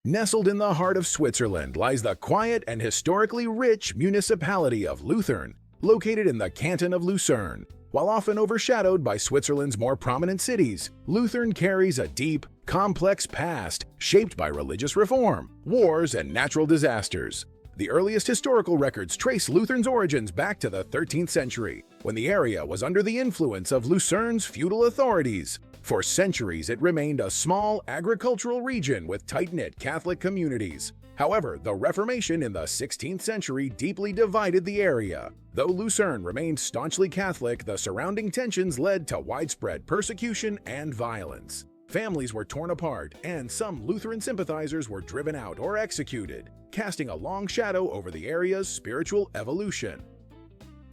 Nestled in the heart of Switzerland lies the quiet and historically rich municipality of Luthern, located in the canton of Lucerne. While often overshadowed by Switzerland's more prominent cities, Luthern carries a deep, complex past shaped by religious reform, wars, and natural disasters. The earliest historical records trace Luthern's origins back to the 13th century, when the area was under the influence of Lucerne's feudal authorities. For centuries, it remained a small agricultural region with tight-knit Catholic communities. However, the Reformation in the 16th century deeply divided the area. Though Lucerne remained staunchly Catholic, the surrounding tensions led to widespread persecution and violence. Families were torn apart, and some Lutheran sympathizers were driven out or executed, casting a long shadow over the area's spiritual evolution.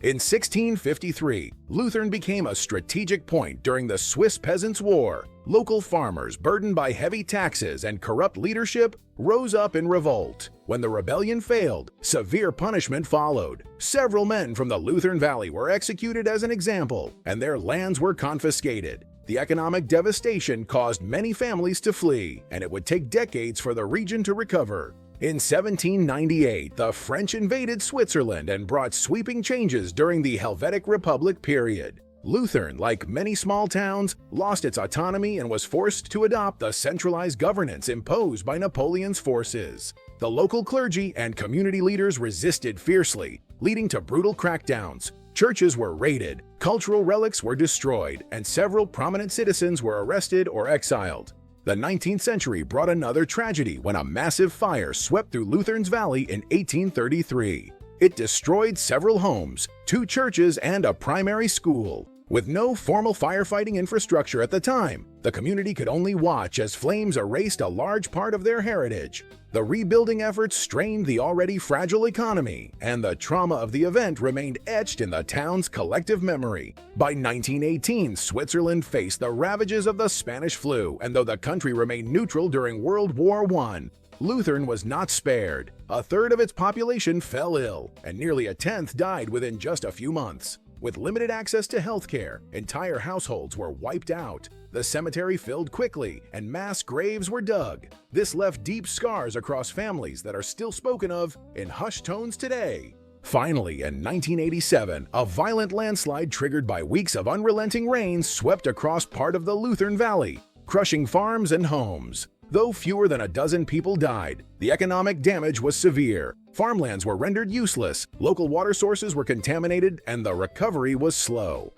In 1653, Luthern became a strategic point during the Swiss Peasants' War. Local farmers, burdened by heavy taxes and corrupt leadership, rose up in revolt. When the rebellion failed, severe punishment followed. Several men from the Luthern Valley were executed as an example, and their lands were confiscated. The economic devastation caused many families to flee, and it would take decades for the region to recover. In 1798, the French invaded Switzerland and brought sweeping changes during the Helvetic Republic period. Luthern, like many small towns, lost its autonomy and was forced to adopt the centralized governance imposed by Napoleon's forces. The local clergy and community leaders resisted fiercely, leading to brutal crackdowns. Churches were raided, cultural relics were destroyed, and several prominent citizens were arrested or exiled. The 19th century brought another tragedy when a massive fire swept through Luthern's Valley in 1833. It destroyed several homes, 2 churches, and a primary school. With no formal firefighting infrastructure at the time, the community could only watch as flames erased a large part of their heritage. The rebuilding efforts strained the already fragile economy, and the trauma of the event remained etched in the town's collective memory. By 1918, Switzerland faced the ravages of the Spanish flu, and though the country remained neutral during World War I, Luthern was not spared. A third of its population fell ill, and nearly a tenth died within just a few months. With limited access to healthcare, entire households were wiped out. The cemetery filled quickly, and mass graves were dug. This left deep scars across families that are still spoken of in hushed tones today. Finally, in 1987, a violent landslide triggered by weeks of unrelenting rains swept across part of the Luthern Valley, crushing farms and homes. Though fewer than a dozen people died, the economic damage was severe. Farmlands were rendered useless, local water sources were contaminated, and the recovery was slow.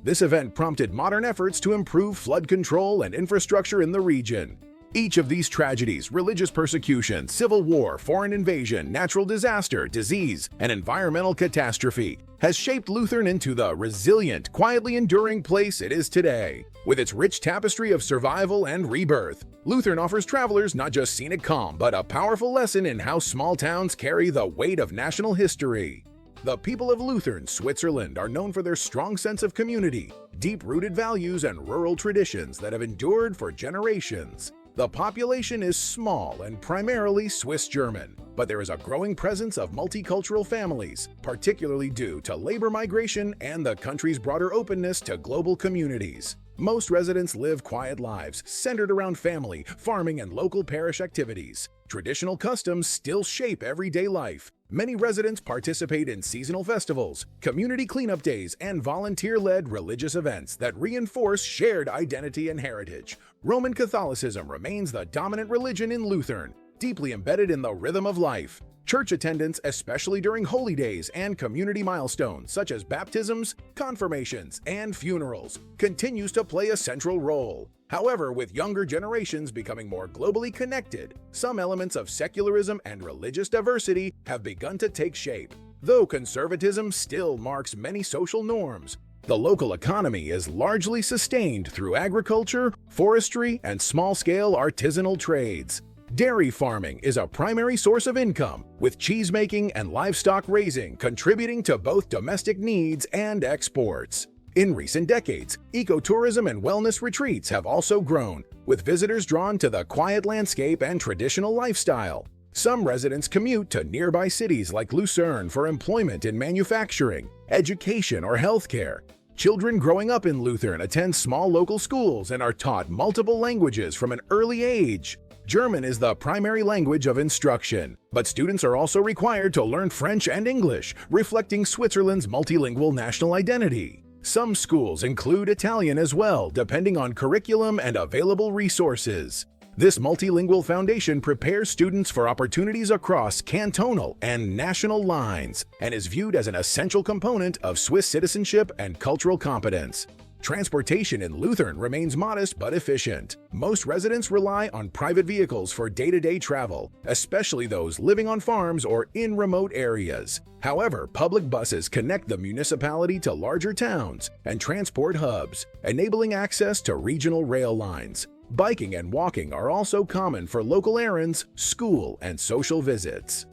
This event prompted modern efforts to improve flood control and infrastructure in the region. Each of these tragedies, religious persecution, civil war, foreign invasion, natural disaster, disease, and environmental catastrophe, has shaped Luthern into the resilient, quietly enduring place it is today. With its rich tapestry of survival and rebirth, Luthern offers travelers not just scenic calm, but a powerful lesson in how small towns carry the weight of national history. The people of Luthern, Switzerland, are known for their strong sense of community, deep-rooted values, and rural traditions that have endured for generations. The population is small and primarily Swiss-German, but there is a growing presence of multicultural families, particularly due to labor migration and the country's broader openness to global communities. Most residents live quiet lives, centered around family, farming, and local parish activities. Traditional customs still shape everyday life. Many residents participate in seasonal festivals, community cleanup days, and volunteer-led religious events that reinforce shared identity and heritage. Roman Catholicism remains the dominant religion in Luthern, deeply embedded in the rhythm of life. Church attendance, especially during holy days and community milestones such as baptisms, confirmations, and funerals, continues to play a central role. However, with younger generations becoming more globally connected, some elements of secularism and religious diversity have begun to take shape. Though conservatism still marks many social norms, the local economy is largely sustained through agriculture, forestry, and small-scale artisanal trades. Dairy farming is a primary source of income, with cheese-making and livestock raising contributing to both domestic needs and exports. In recent decades, ecotourism and wellness retreats have also grown, with visitors drawn to the quiet landscape and traditional lifestyle. Some residents commute to nearby cities like Lucerne for employment in manufacturing, education, or healthcare. Children growing up in Luthern attend small local schools and are taught multiple languages from an early age. German is the primary language of instruction, but students are also required to learn French and English, reflecting Switzerland's multilingual national identity. Some schools include Italian as well, depending on curriculum and available resources. This multilingual foundation prepares students for opportunities across cantonal and national lines and is viewed as an essential component of Swiss citizenship and cultural competence. Transportation in Luthern remains modest but efficient. Most residents rely on private vehicles for day-to-day travel, especially those living on farms or in remote areas. However, public buses connect the municipality to larger towns and transport hubs, enabling access to regional rail lines. Biking and walking are also common for local errands, school, and social visits.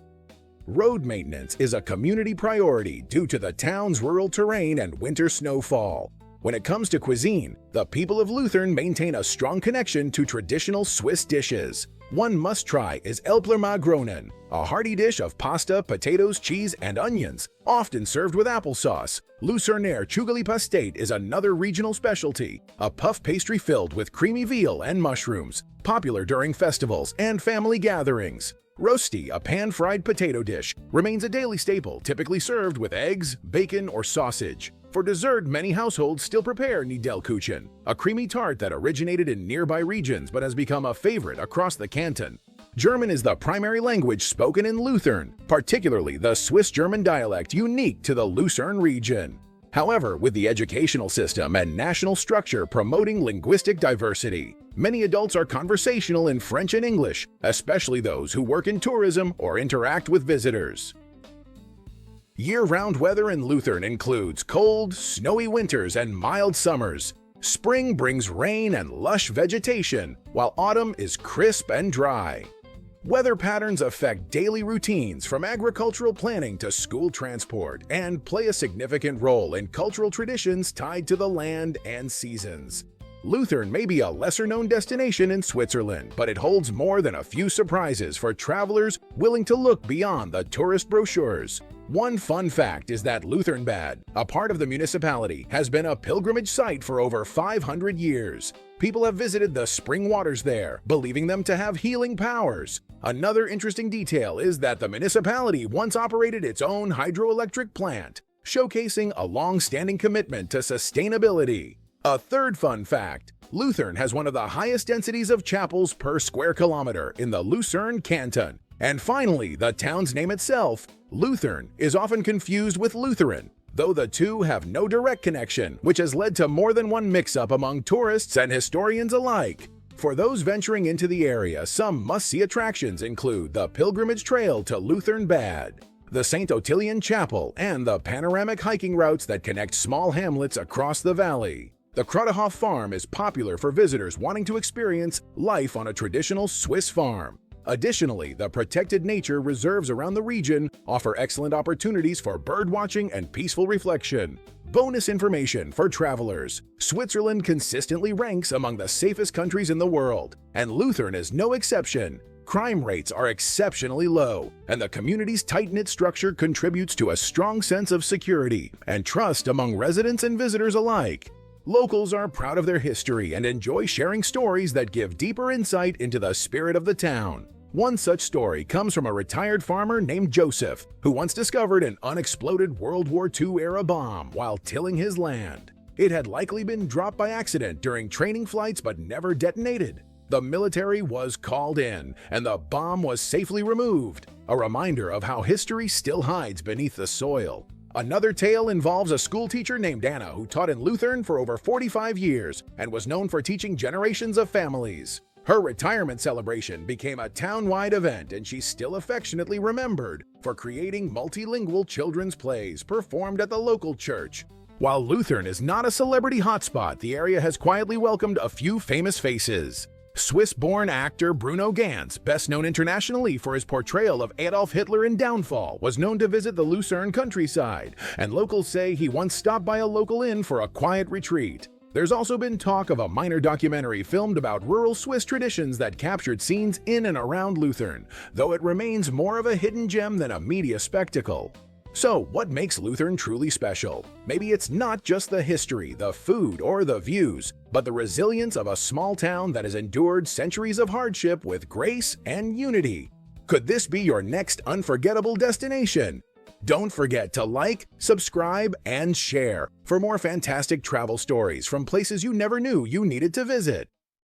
Road maintenance is a community priority due to the town's rural terrain and winter snowfall. When it comes to cuisine, the people of Luthern maintain a strong connection to traditional Swiss dishes. One must-try is Elplermagronen, a hearty dish of pasta, potatoes, cheese, and onions, often served with applesauce. Luzerner Chugelipastate is another regional specialty, a puff pastry filled with creamy veal and mushrooms, popular during festivals and family gatherings. Rosti, a pan-fried potato dish, remains a daily staple, typically served with eggs, bacon, or sausage. For dessert, many households still prepare Niedelkuchen, a creamy tart that originated in nearby regions but has become a favorite across the canton. German is the primary language spoken in Luthern, particularly the Swiss German dialect unique to the Lucerne region. However, with the educational system and national structure promoting linguistic diversity, many adults are conversational in French and English, especially those who work in tourism or interact with visitors. Year-round weather in Luthern includes cold, snowy winters and mild summers. Spring brings rain and lush vegetation, while autumn is crisp and dry. Weather patterns affect daily routines from agricultural planning to school transport and play a significant role in cultural traditions tied to the land and seasons. Luthern may be a lesser-known destination in Switzerland, but it holds more than a few surprises for travelers willing to look beyond the tourist brochures. One fun fact is that Luthernbad, a part of the municipality, has been a pilgrimage site for over 500 years. People have visited the spring waters there, believing them to have healing powers. Another interesting detail is that the municipality once operated its own hydroelectric plant, showcasing a long-standing commitment to sustainability. A third fun fact, Luthern has one of the highest densities of chapels per square kilometer in the Lucerne canton. And finally, the town's name itself, Luthern, is often confused with Lutheran, though the two have no direct connection, which has led to more than one mix-up among tourists and historians alike. For those venturing into the area, some must-see attractions include the pilgrimage trail to Luthernbad, the St. Ottilian Chapel, and the panoramic hiking routes that connect small hamlets across the valley. The Krottehof farm is popular for visitors wanting to experience life on a traditional Swiss farm. Additionally, the protected nature reserves around the region offer excellent opportunities for birdwatching and peaceful reflection. Bonus information for travelers: Switzerland consistently ranks among the safest countries in the world, and Luthern is no exception. Crime rates are exceptionally low, and the community's tight-knit structure contributes to a strong sense of security and trust among residents and visitors alike. Locals are proud of their history and enjoy sharing stories that give deeper insight into the spirit of the town. One such story comes from a retired farmer named Joseph, who once discovered an unexploded World War II-era bomb while tilling his land. It had likely been dropped by accident during training flights but never detonated. The military was called in, and the bomb was safely removed, a reminder of how history still hides beneath the soil. Another tale involves a schoolteacher named Anna who taught in Luthern for over 45 years and was known for teaching generations of families. Her retirement celebration became a town-wide event, and she's still affectionately remembered for creating multilingual children's plays performed at the local church. While Luthern is not a celebrity hotspot, the area has quietly welcomed a few famous faces. Swiss-born actor Bruno Ganz, best known internationally for his portrayal of Adolf Hitler in Downfall, was known to visit the Lucerne countryside, and locals say he once stopped by a local inn for a quiet retreat. There's also been talk of a minor documentary filmed about rural Swiss traditions that captured scenes in and around Luthern, though it remains more of a hidden gem than a media spectacle. So, what makes Luthern truly special? Maybe it's not just the history, the food, or the views, but the resilience of a small town that has endured centuries of hardship with grace and unity. Could this be your next unforgettable destination? Don't forget to like, subscribe, and share for more fantastic travel stories from places you never knew you needed to visit.